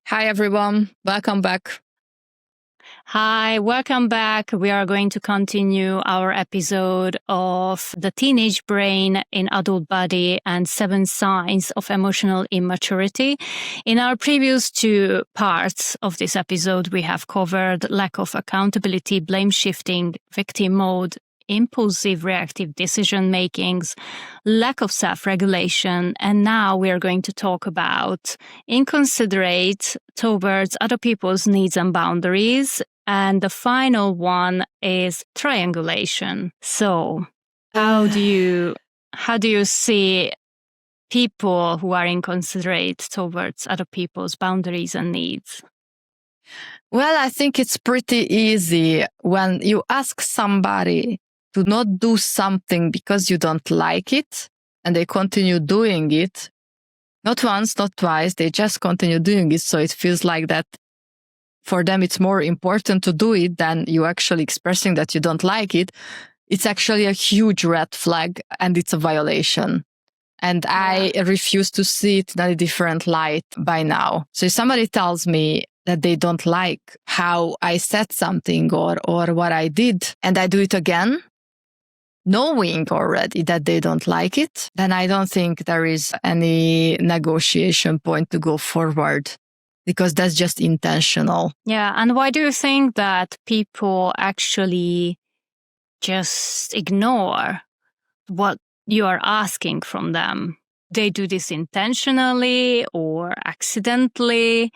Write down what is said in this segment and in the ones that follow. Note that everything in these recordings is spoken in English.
Hi, everyone. Welcome back. Hi, welcome back. We are going to continue our episode of the teenage brain in adult body and 7 signs of emotional immaturity. In our previous 2 parts of this episode, we have covered lack of accountability, blame shifting, victim mode, impulsive reactive decision makings, lack of self-regulation, and now we are going to talk about inconsiderate towards other people's needs and boundaries. And the final one is triangulation. So how do you see people who are inconsiderate towards other people's boundaries and needs? Well, I think it's pretty easy when you ask somebody to not do something because you don't like it and they continue doing it. Not once, not twice, they just continue doing it. So it feels like that for them, it's more important to do it than you actually expressing that you don't like it. It's actually a huge red flag and it's a violation. And I refuse to see it in a different light by now. So if somebody tells me that they don't like how I said something or what I did, and I do it again, knowing already that they don't like it, then I don't think there is any negotiation point to go forward, because that's just intentional. Yeah. And why do you think that people actually just ignore what you are asking from them? They do this intentionally or accidentally?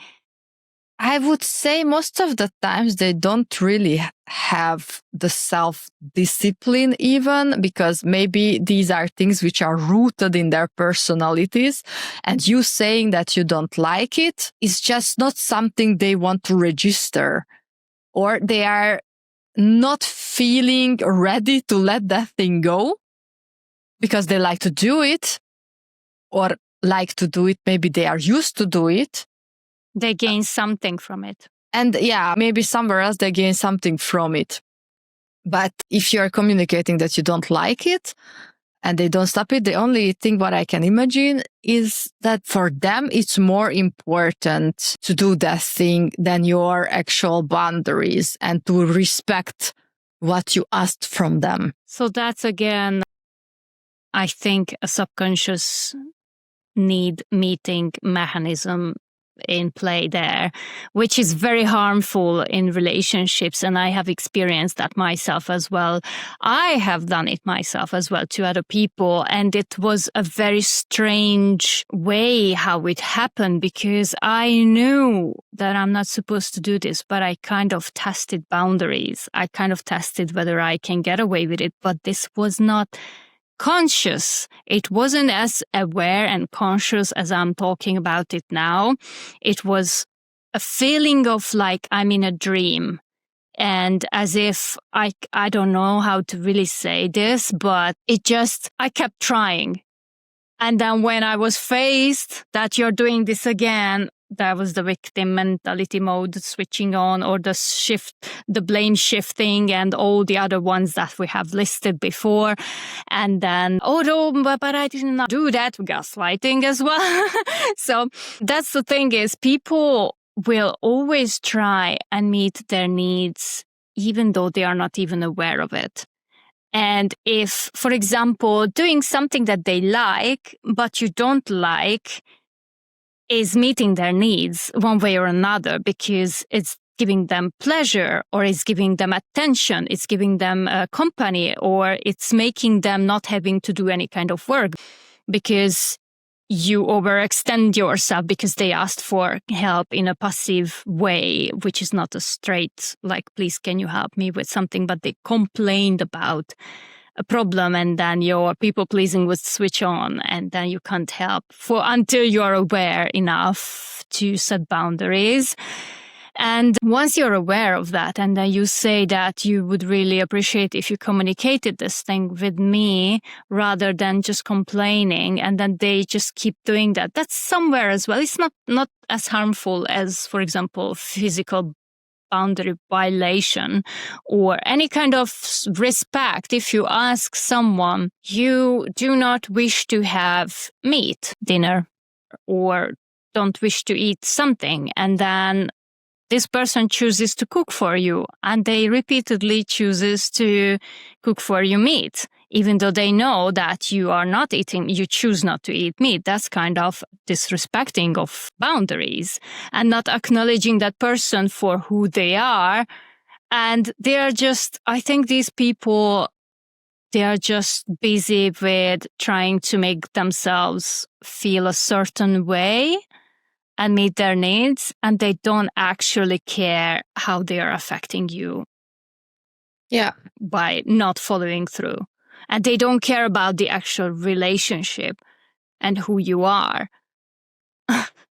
I would say most of the times they don't really have the self-discipline even, because maybe these are things which are rooted in their personalities, and you saying that you don't like it is just not something they want to register, or they are not feeling ready to let that thing go because they like to do it, or like to do it, maybe they are used to do it. They gain something from it. And yeah, maybe somewhere else they gain something from it. But if you're communicating that you don't like it and they don't stop it, the only thing what I can imagine is that for them, it's more important to do that thing than your actual boundaries and to respect what you asked from them. So that's again, I think, a subconscious need meeting mechanism in play there, which is very harmful in relationships. And I have experienced that myself as well. I have done it myself as well to other people. And it was a very strange way how it happened, because I knew that I'm not supposed to do this, but I kind of tested boundaries. I kind of tested whether I can get away with it, but this was not conscious. It wasn't as aware and conscious as I'm talking about it now. It was a feeling of like I'm in a dream, and as if I don't know how to really say this, but I kept trying. And then when I was faced that you're doing this again, that was the victim mentality mode switching on, or the blame shifting and all the other ones that we have listed before. And then, but I did not do that, gaslighting as well. So that's the thing, is people will always try and meet their needs, even though they are not even aware of it. And if, for example, doing something that they like, but you don't like, is meeting their needs one way or another, because it's giving them pleasure, or it's giving them attention, it's giving them company, or it's making them not having to do any kind of work because you overextend yourself because they asked for help in a passive way, which is not a straight, like, please, can you help me with something? But they complained about a problem, and then your people pleasing would switch on, and then you can't help until you're aware enough to set boundaries. And once you're aware of that, and then you say that you would really appreciate if you communicated this thing with me rather than just complaining, and then they just keep doing that, that's somewhere as well. It's not as harmful as, for example, physical boundary violation or any kind of respect. If you ask someone, you do not wish to have meat dinner, or don't wish to eat something, and then this person chooses to cook for you, and they repeatedly chooses to cook for you meat, even though they know that you are not eating, you choose not to eat meat. That's kind of disrespecting of boundaries and not acknowledging that person for who they are. And they are just, I think these people, they are just busy with trying to make themselves feel a certain way and meet their needs, and they don't actually care how they are affecting you. Yeah. By not following through. And they don't care about the actual relationship and who you are.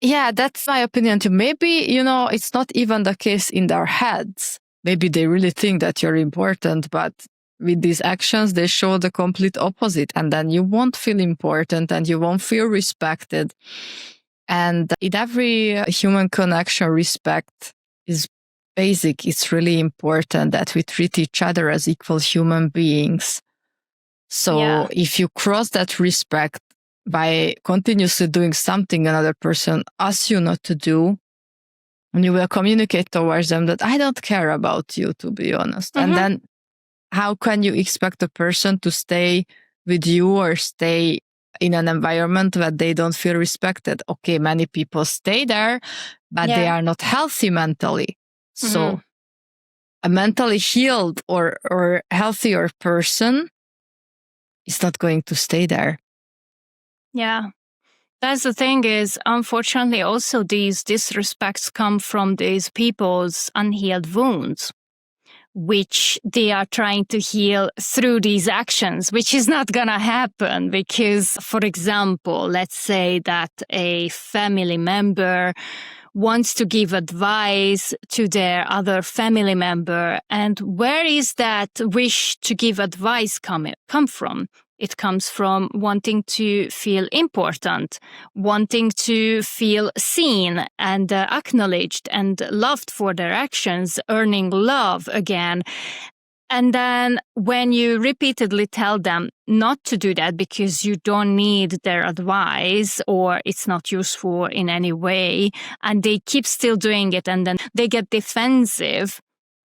Yeah, that's my opinion too. Maybe, it's not even the case in their heads. Maybe they really think that you're important, but with these actions, they show the complete opposite. And then you won't feel important and you won't feel respected. And in every human connection, respect is basic. It's really important that we treat each other as equal human beings. So if you cross that respect by continuously doing something another person asks you not to do, and you will communicate towards them that I don't care about you, to be honest. Mm-hmm. And then how can you expect a person to stay with you or stay in an environment where they don't feel respected? Okay, many people stay there, but they are not healthy mentally. So a mentally healed or healthier person is not going to stay there. Yeah. That's the thing is, unfortunately, also these disrespects come from these people's unhealed wounds, which they are trying to heal through these actions, which is not gonna happen because, for example, let's say that a family member wants to give advice to their other family member, and where is that wish to give advice come from? It comes from wanting to feel important, wanting to feel seen and acknowledged and loved for their actions, earning love again. And then when you repeatedly tell them not to do that because you don't need their advice or it's not useful in any way, and they keep still doing it, and then they get defensive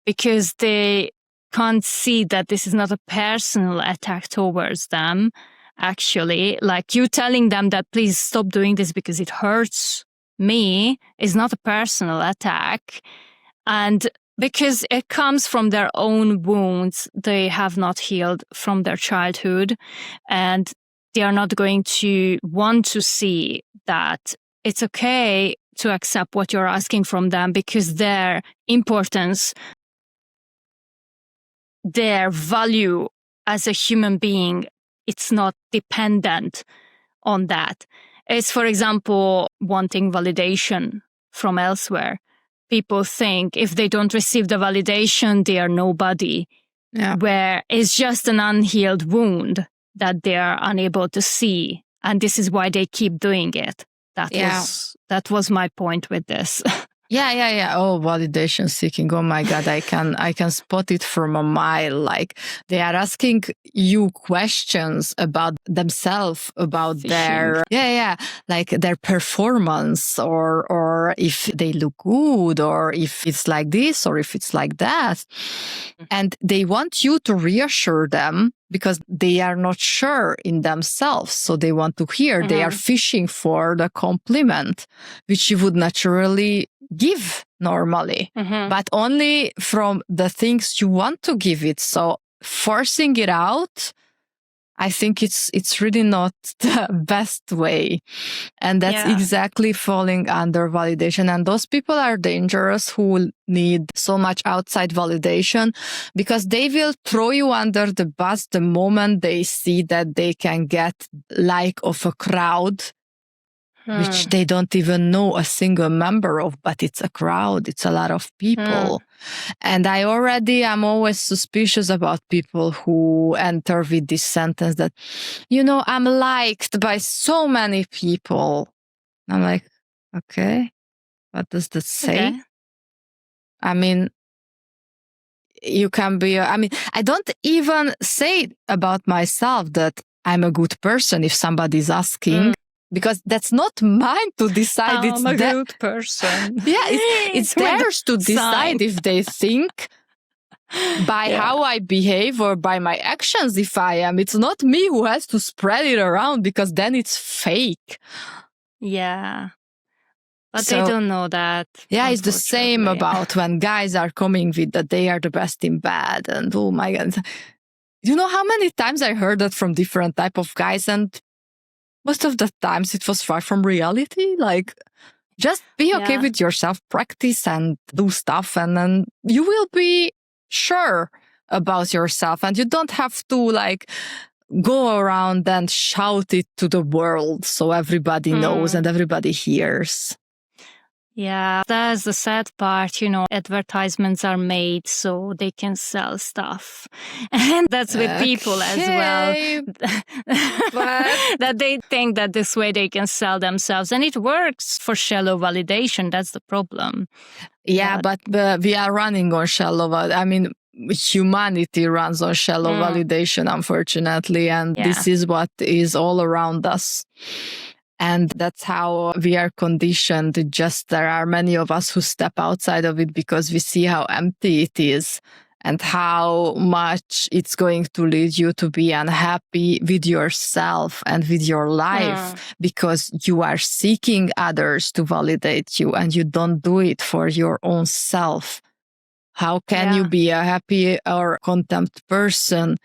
because they can't see that this is not a personal attack towards them. Actually, like you telling them that please stop doing this because it hurts me is not a personal attack. And because it comes from their own wounds, they have not healed from their childhood, and they are not going to want to see that it's okay to accept what you're asking from them because their importance, their value as a human being, it's not dependent on that. It's, for example, wanting validation from elsewhere. People think if they don't receive the validation, they are nobody. Yeah. Where it's just an unhealed wound that they are unable to see. And this is why they keep doing it. That was my point with this. Yeah. Oh, validation seeking. Oh my God, I can spot it from a mile. Like they are asking you questions about themselves, about their like their performance, or if they look good, or if it's like this, or if it's like that, and they want you to reassure them because they are not sure in themselves. So they want to hear. They are fishing for the compliment, which you would naturally give normally, but only from the things you want to give it. So forcing it out, I think it's really not the best way. And that's exactly falling under validation. And those people are dangerous who need so much outside validation because they will throw you under the bus the moment they see that they can get like of a crowd, which they don't even know a single member of, but it's a crowd. It's a lot of people. And I'm always suspicious about people who enter with this sentence that, I'm liked by so many people. I'm like, okay, what does that say? Okay. I mean, you can be, I don't even say about myself that I'm a good person if somebody's asking. because that's not mine to decide. I'm a good person. Yeah, it's theirs to decide if they think by how I behave or by my actions if I am. It's not me who has to spread it around, because then it's fake. Yeah. But they don't know that. Yeah, it's the same about when guys are coming with that they are the best in bed, and oh my God. You know how many times I heard that from different type of guys, and most of the times it was far from reality. Like, just be okay with yourself, practice and do stuff, and then you will be sure about yourself, and you don't have to like go around and shout it to the world so everybody knows and everybody hears. Yeah, that's the sad part. Advertisements are made so they can sell stuff. And that's with people as well. That they think that this way they can sell themselves. And it works for shallow validation. That's the problem. Yeah, but we are running on shallow validation. I mean, humanity runs on shallow validation, unfortunately. And this is what is all around us. And that's how we are conditioned. Just there are many of us who step outside of it because we see how empty it is and how much it's going to lead you to be unhappy with yourself and with your life because you are seeking others to validate you and you don't do it for your own self. How can you be a happy or content person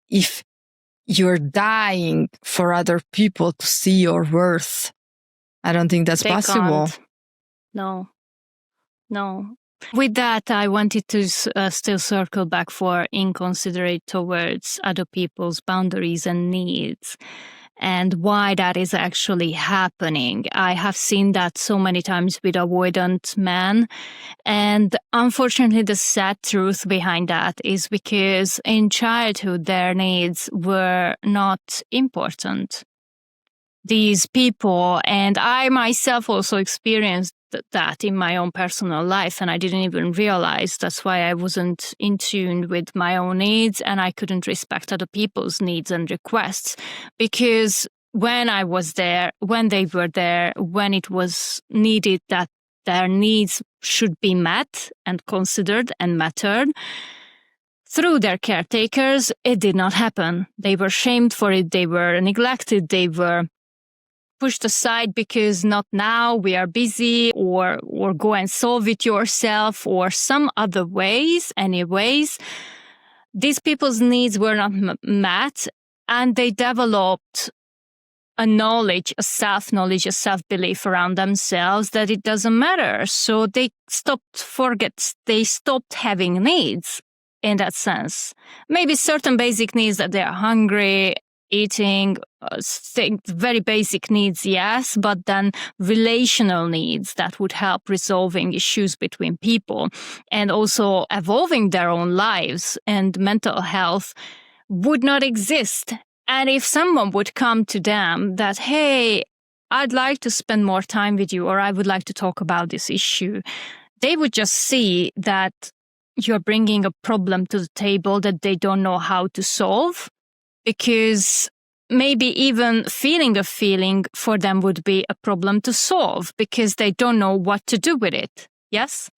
if you're dying for other people to see your worth? I don't think that's possible. Can't. No. With that, I wanted to still circle back for inconsiderate towards other people's boundaries and needs, and why that is actually happening. I have seen that so many times with avoidant men. And unfortunately, the sad truth behind that is because in childhood, their needs were not important. These people, and I myself also experienced that in my own personal life, and I didn't even realize. That's why I wasn't in tune with my own needs, and I couldn't respect other people's needs and requests, because when I was there, when they were there, when it was needed that their needs should be met and considered and mattered through their caretakers, it did not happen. They were shamed for it, they were neglected, they were pushed aside because not now, we are busy, or go and solve it yourself, or some other ways. Anyways, these people's needs were not met, and they developed a knowledge, a self-knowledge, a self-belief around themselves that it doesn't matter. So they stopped having needs in that sense. Maybe certain basic needs, that they are hungry, eating, very basic needs, yes, but then relational needs that would help resolving issues between people and also evolving their own lives and mental health would not exist. And if someone would come to them that, hey, I'd like to spend more time with you, or I would like to talk about this issue, they would just see that you're bringing a problem to the table that they don't know how to solve, because maybe even feeling a feeling for them would be a problem to solve because they don't know what to do with it. Yes?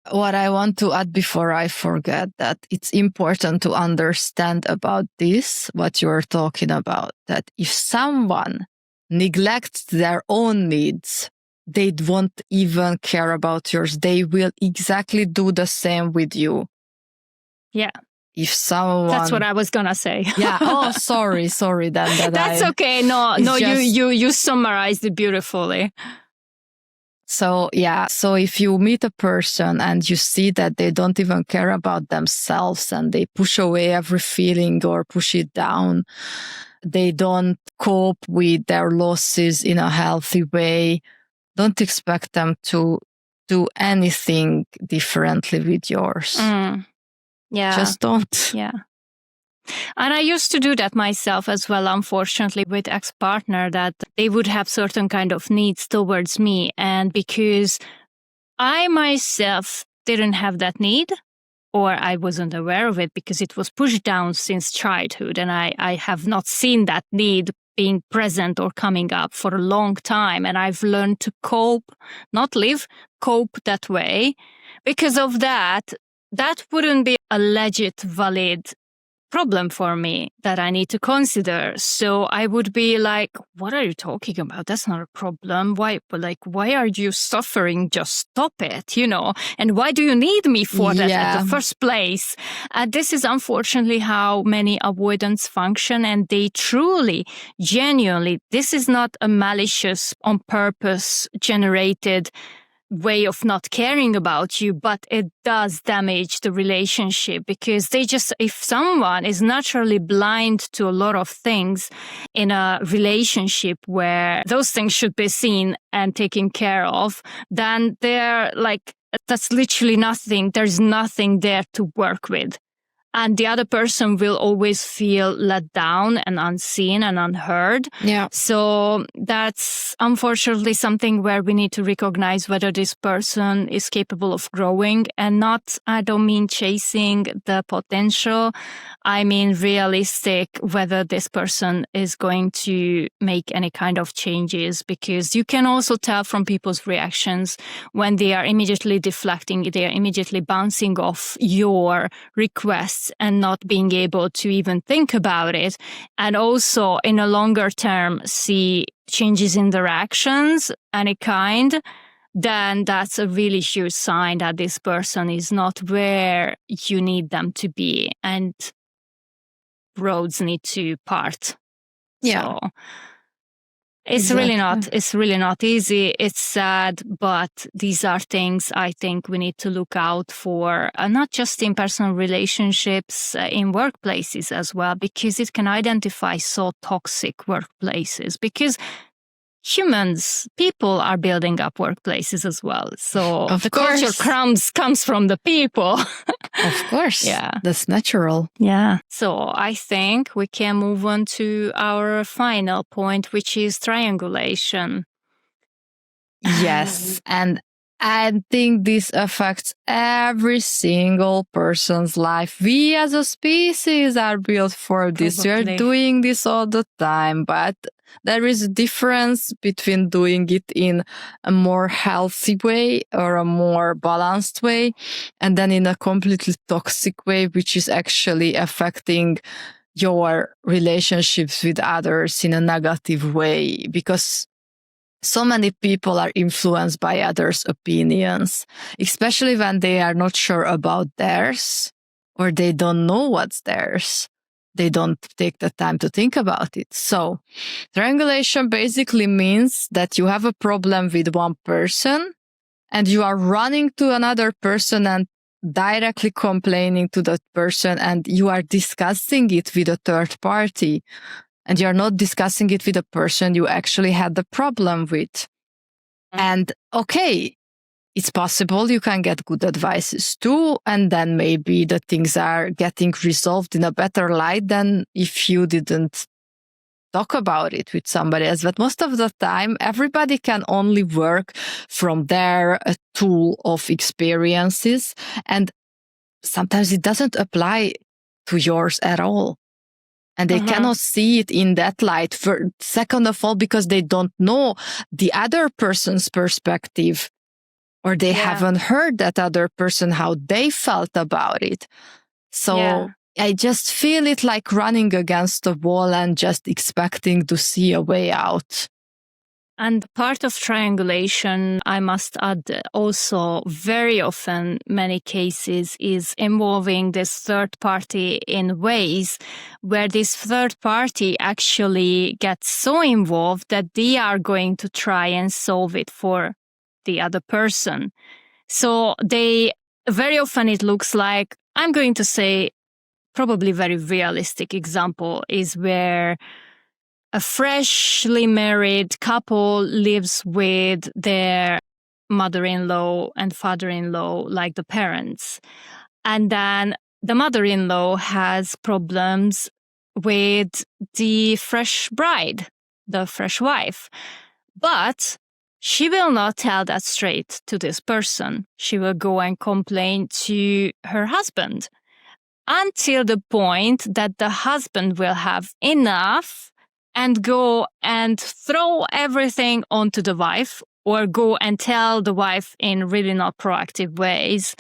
What I want to add before I forget, that it's important to understand about this, what you're talking about, that if someone neglects their own needs, they won't even care about yours. They will exactly do the same with you. Yeah. If someone... That's what I was gonna say. Yeah. Oh, sorry. Then that's okay. No, you summarized it beautifully. So, yeah. So if you meet a person and you see that they don't even care about themselves and they push away every feeling or push it down, they don't cope with their losses in a healthy way, don't expect them to do anything differently with yours. Yeah. Just don't. Yeah. And I used to do that myself as well, unfortunately, with ex-partner, that they would have certain kind of needs towards me. And because I myself didn't have that need, or I wasn't aware of it because it was pushed down since childhood, and I have not seen that need being present or coming up for a long time. And I've learned to cope, not live, cope that way. Because of that, that wouldn't be a legit, valid problem for me that I need to consider. So I would be like, what are you talking about? That's not a problem. Why are you suffering? Just stop it, and why do you need me for that in the first place? This is unfortunately how many avoidants function, and they truly, genuinely, this is not a malicious, on purpose generated way of not caring about you, but it does damage the relationship, because if someone is naturally blind to a lot of things in a relationship where those things should be seen and taken care of, then they're like, that's literally nothing. There's nothing there to work with. And the other person will always feel let down and unseen and unheard. Yeah. So that's unfortunately something where we need to recognize whether this person is capable of growing, and not, I don't mean chasing the potential. I mean realistic, whether this person is going to make any kind of changes, because you can also tell from people's reactions when they are immediately deflecting, they are immediately bouncing off your requests and not being able to even think about it. And also in a longer term, see changes in their actions, any kind, then that's a really huge sign that this person is not where you need them to be, and roads need to part. Yeah. So it's really not easy. It's sad, but these are things I think we need to look out for, not just in personal relationships, in workplaces as well, because it can identify so toxic workplaces, because people are building up workplaces as well. So of the course. culture comes from the people. Of course. Yeah. That's natural. Yeah. So I think we can move on to our final point, which is triangulation. Yes. And I think this affects every single person's life. We as a species are built for this. We are doing this all the time, but there is a difference between doing it in a more healthy way or a more balanced way, and then in a completely toxic way, which is actually affecting your relationships with others in a negative way, because so many people are influenced by others' opinions, especially when they are not sure about theirs or they don't know what's theirs. They don't take the time to think about it. So triangulation basically means that you have a problem with one person and you are running to another person and directly complaining to that person, and you are discussing it with a third party. And you're not discussing it with a person you actually had the problem with. And okay, it's possible you can get good advices too, and then maybe the things are getting resolved in a better light than if you didn't talk about it with somebody else. But most of the time, everybody can only work from their tool of experiences, and sometimes it doesn't apply to yours at all. And they cannot see it in that light. Second of all, because they don't know the other person's perspective, or they haven't heard that other person, how they felt about it. So I just feel it like running against the wall and just expecting to see a way out. And part of triangulation, I must add, also very often, many cases, is involving this third party in ways where this third party actually gets so involved that they are going to try and solve it for the other person. So very often it looks like, I'm going to say, probably very realistic example is where a freshly married couple lives with their mother-in-law and father-in-law, like the parents. And then the mother-in-law has problems with the fresh bride, the fresh wife. But she will not tell that straight to this person. She will go and complain to her husband until the point that the husband will have enough and go and throw everything onto the wife, or go and tell the wife in really not proactive ways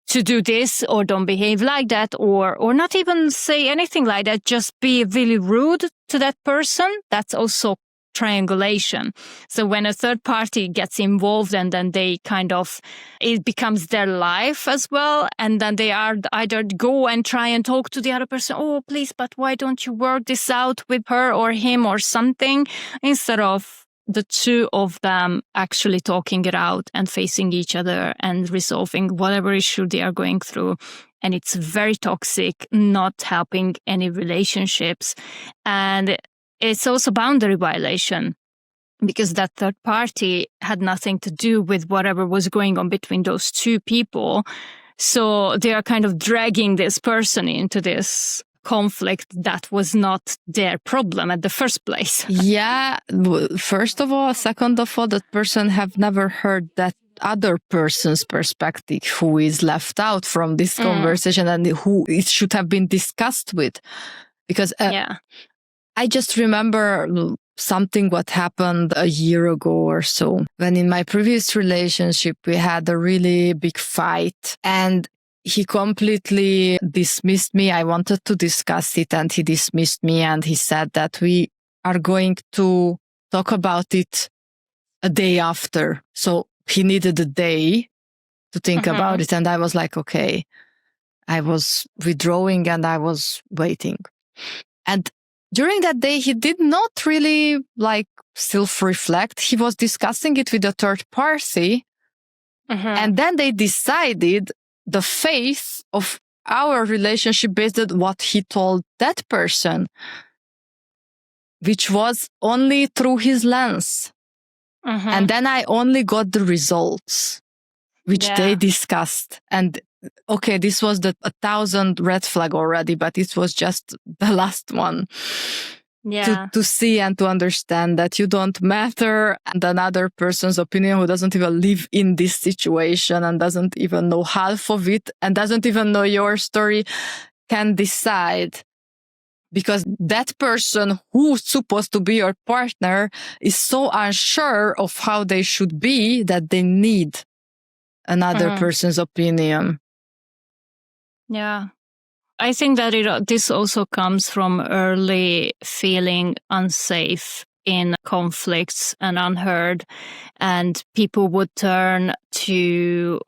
to do this, or don't behave like that, or not even say anything like that, just be really rude to that person. That's also triangulation. So when a third party gets involved, and then they it becomes their life as well, and then they are either go and try and talk to the other person, oh please, but why don't you work this out with her or him or something, instead of the two of them actually talking it out and facing each other and resolving whatever issue they are going through. And it's very toxic, not helping any relationships. And it's also boundary violation, because that third party had nothing to do with whatever was going on between those two people. So they are kind of dragging this person into this conflict that was not their problem at the first place. Yeah. First of all, second of all, that person have never heard that other person's perspective who is left out from this conversation and who it should have been discussed with. Because I just remember something what happened a year ago or so, when in my previous relationship, we had a really big fight, and he completely dismissed me. I wanted to discuss it, and he dismissed me, and he said that we are going to talk about it a day after. So he needed a day to think about it. And I was like, okay, I was withdrawing and I was waiting. And during that day, he did not really self-reflect. He was discussing it with a third party. And then they decided the fate of our relationship based on what he told that person, which was only through his lens. And then I only got the results, which they discussed. And okay, this was the 1,000 red flag already, but it was just the last one. To see and to understand that you don't matter, and another person's opinion who doesn't even live in this situation and doesn't even know half of it and doesn't even know your story can decide. Because that person who's supposed to be your partner is so unsure of how they should be that they need another person's opinion. Yeah. I think that this also comes from early feeling unsafe in conflicts and unheard, and people would turn to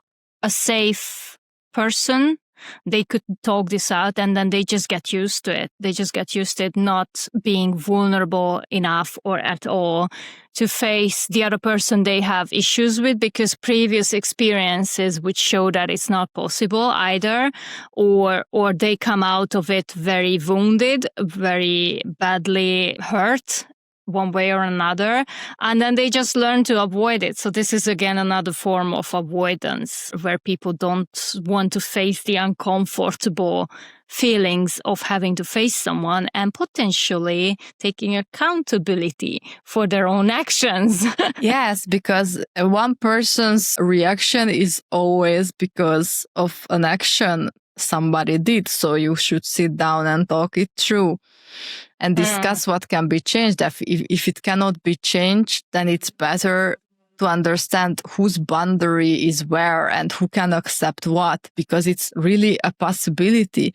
a safe person. They could talk this out, and then they just get used to it. They just get used to it not being vulnerable enough or at all to face the other person they have issues with, because previous experiences would show that it's not possible either, or they come out of it very wounded, very badly hurt, one way or another, and then they just learn to avoid it. So this is again another form of avoidance, where people don't want to face the uncomfortable feelings of having to face someone and potentially taking accountability for their own actions. Yes, because one person's reaction is always because of an action somebody did. So you should sit down and talk it through and discuss what can be changed. If it cannot be changed, then it's better to understand whose boundary is where and who can accept what, because it's really a possibility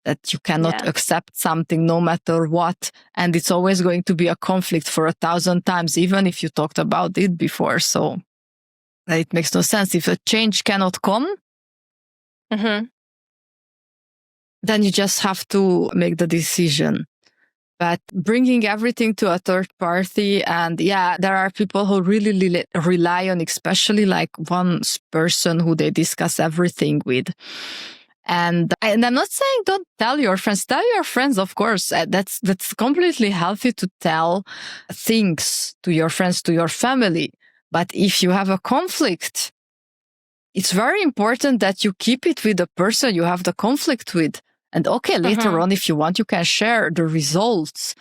that you cannot accept something no matter what. And it's always going to be a conflict for 1,000 times, even if you talked about it before. So it makes no sense. If a change cannot come, then you just have to make the decision. But bringing everything to a third party, and there are people who really rely on, especially one person who they discuss everything with. And I'm not saying don't tell your friends. Tell your friends, of course. That's completely healthy to tell things to your friends, to your family. But if you have a conflict, it's very important that you keep it with the person you have the conflict with. And okay, later on, if you want, you can share the results.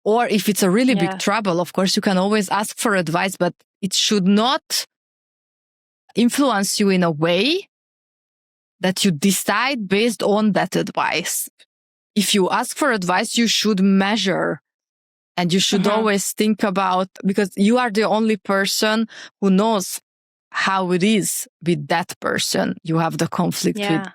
Or if it's a really big trouble, of course, you can always ask for advice, but it should not influence you in a way that you decide based on that advice. If you ask for advice, you should measure And you should always think about, because you are the only person who knows how it is with that person you have the conflict with,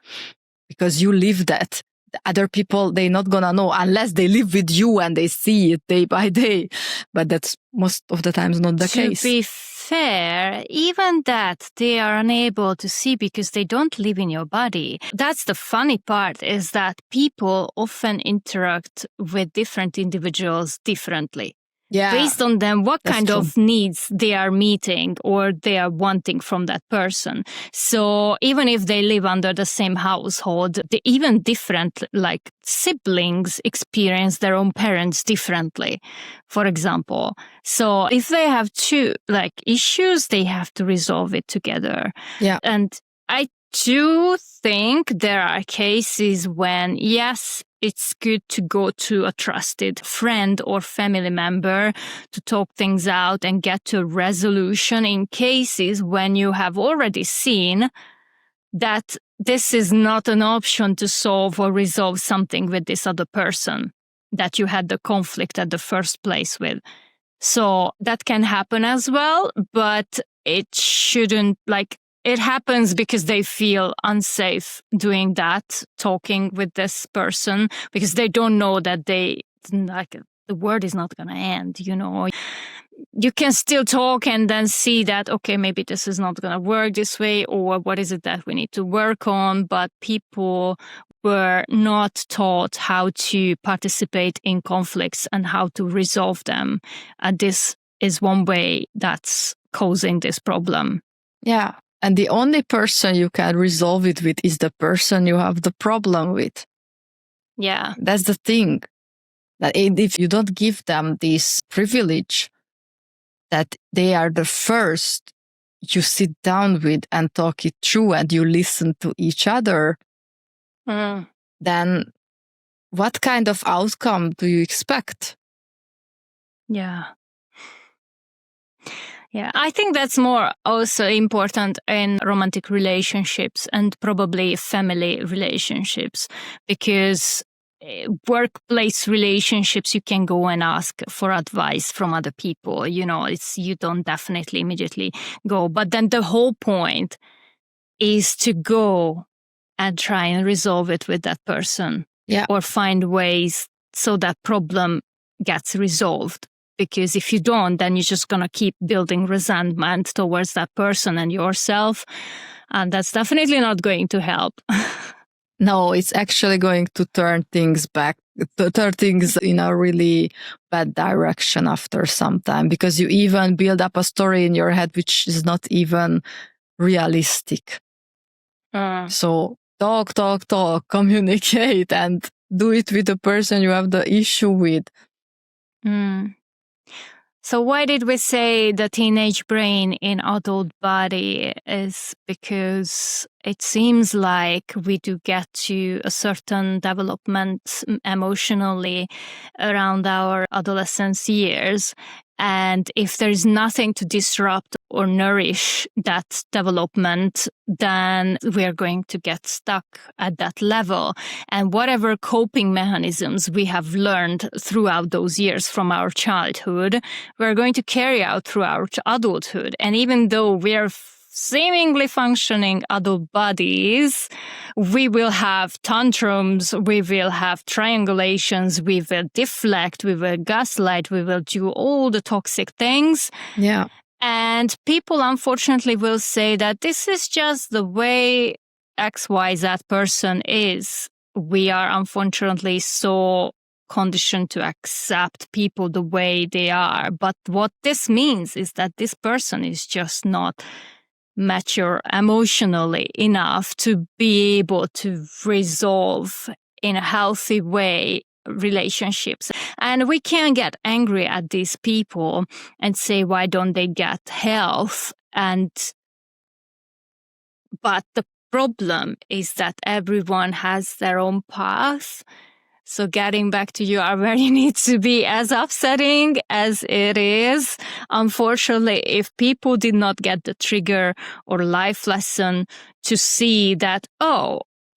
because you live that. The other people, they're not gonna know unless they live with you and they see it day by day. But that's most of the times not the case. To be fair, even that they are unable to see because they don't live in your body. That's the funny part, is that people often interact with different individuals differently. Based on them, what kind of needs they are meeting or they are wanting from that person. So even if they live under the same household, even different, like siblings, experience their own parents differently, for example. So if they have two issues, they have to resolve it together. Yeah. And I do think there are cases when, yes, it's good to go to a trusted friend or family member to talk things out and get to a resolution in cases when you have already seen that this is not an option to solve or resolve something with this other person that you had the conflict at the first place with. So that can happen as well, but it shouldn't, it happens because they feel unsafe doing that, talking with this person, because they don't know that the word is not going to end, You can still talk and then see that, okay, maybe this is not going to work this way, or what is it that we need to work on? But people were not taught how to participate in conflicts and how to resolve them. And this is one way that's causing this problem. Yeah. And the only person you can resolve it with is the person you have the problem with. Yeah. That's the thing. That if you don't give them this privilege that they are the first you sit down with and talk it through and you listen to each other, then what kind of outcome do you expect? Yeah. Yeah, I think that's more also important in romantic relationships and probably family relationships, because workplace relationships, you can go and ask for advice from other people. You don't definitely immediately go. But then the whole point is to go and try and resolve it with that person. Yeah. Or find ways so that problem gets resolved. Because if you don't, then you're just going to keep building resentment towards that person and yourself. And that's definitely not going to help. No, it's actually going to turn things in a really bad direction after some time, because you even build up a story in your head which is not even realistic. So talk, communicate, and do it with the person you have the issue with. So why did we say the teenage brain in adult body? Is because it seems like we do get to a certain development emotionally around our adolescence years. And if there's nothing to disrupt or nourish that development, then we're going to get stuck at that level. And whatever coping mechanisms we have learned throughout those years from our childhood, we're going to carry out through our adulthood. And even though we're seemingly functioning adult bodies, we will have tantrums, we will have triangulations, we will deflect, we will gaslight, we will do all the toxic things. Yeah. And people unfortunately will say that this is just the way XYZ person is. We are unfortunately so conditioned to accept people the way they are. But what this means is that this person is just not mature emotionally enough to be able to resolve in a healthy way relationships. And we can get angry at these people and say, why don't they get help? But the problem is that everyone has their own path. So getting back to you, where you need to be as upsetting as it is. Unfortunately, if people did not get the trigger or life lesson to see that,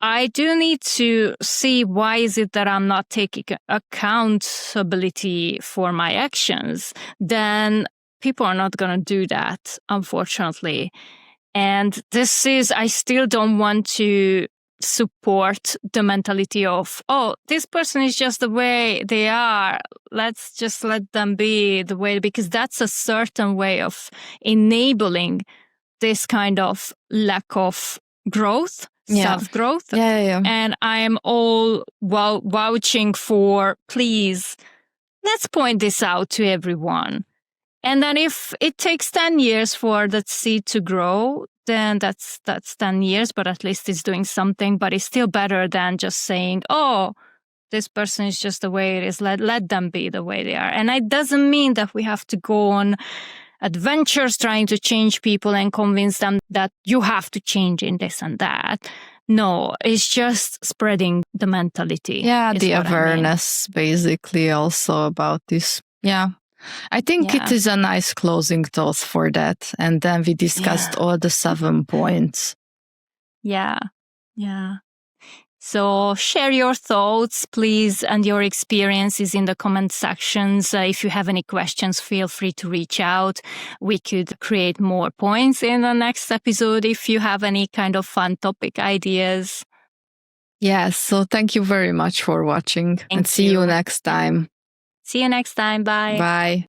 I do need to see why is it that I'm not taking accountability for my actions, then people are not going to do that, unfortunately. And I still don't want to support the mentality of, oh, this person is just the way they are. Let's just let them be the way, because that's a certain way of enabling this kind of lack of growth, self-growth. Yeah. And I'm all vouching for, please, let's point this out to everyone. And then if it takes 10 years for that seed to grow, then that's 10 years, but at least it's doing something. But it's still better than just saying, oh, this person is just the way it is. Let them be the way they are. And it doesn't mean that we have to go on adventures trying to change people and convince them that you have to change in this and that. No, it's just spreading the mentality. Yeah, the awareness, basically, also about this. Yeah. I think it is a nice closing thought for that. And then we discussed all the 7 points. Yeah. So share your thoughts, please, and your experiences in the comment sections. If you have any questions, feel free to reach out. We could create more points in the next episode if you have any kind of fun topic ideas. Yes, so thank you very much for watching. And see you next time. See you next time. Bye. Bye.